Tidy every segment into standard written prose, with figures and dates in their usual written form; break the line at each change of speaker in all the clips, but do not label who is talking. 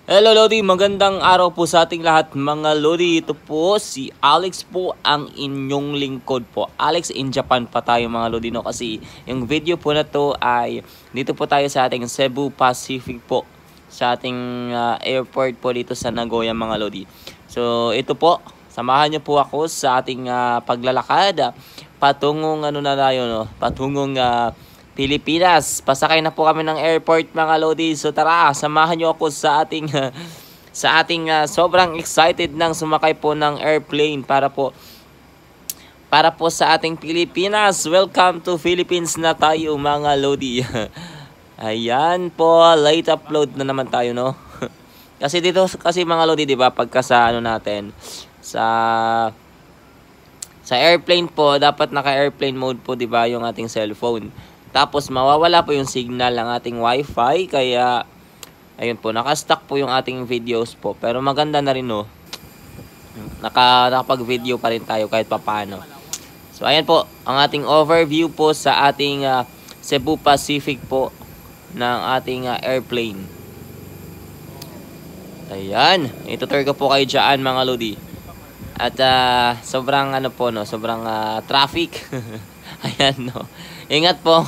Hello Lodi, magandang araw po sa ating lahat mga Lodi. Ito po si Alex po, ang inyong lingkod po. Alex in Japan pa tayo mga Lodi, no? Kasi yung video po na to ay dito po tayo sa ating Cebu Pacific po. Sa ating airport po dito sa Nagoya mga Lodi. So ito po, samahan niyo po ako sa ating paglalakad. Patungong ano na tayo, no? Patungong Pilipinas. Pasakay na po kami ng airport mga Lodi. So tara, samahan nyo ako sa ating sobrang excited nang sumakay po ng airplane para po sa ating Pilipinas. Welcome to Philippines na tayo mga Lodi. Ayan po, late upload na naman tayo, no? Kasi dito kasi mga Lodi, 'di ba, pagka sa ano natin sa airplane po, dapat naka-airplane mode po, 'di ba, yung ating cellphone. Tapos mawawala po yung signal ng ating wifi, kaya ayun po, naka-stuck po yung ating videos po. Pero maganda na rin, no. Nakapag-video pa rin tayo kahit papaano. So ayan po, ang ating overview po sa ating Cebu Pacific po ng ating airplane. Ayan, itutur ko po kayo dyan mga Lodi. At sobrang ano po, no, sobrang traffic. Ayan, no. Ingat po.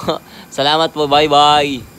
Salamat po. Bye-bye.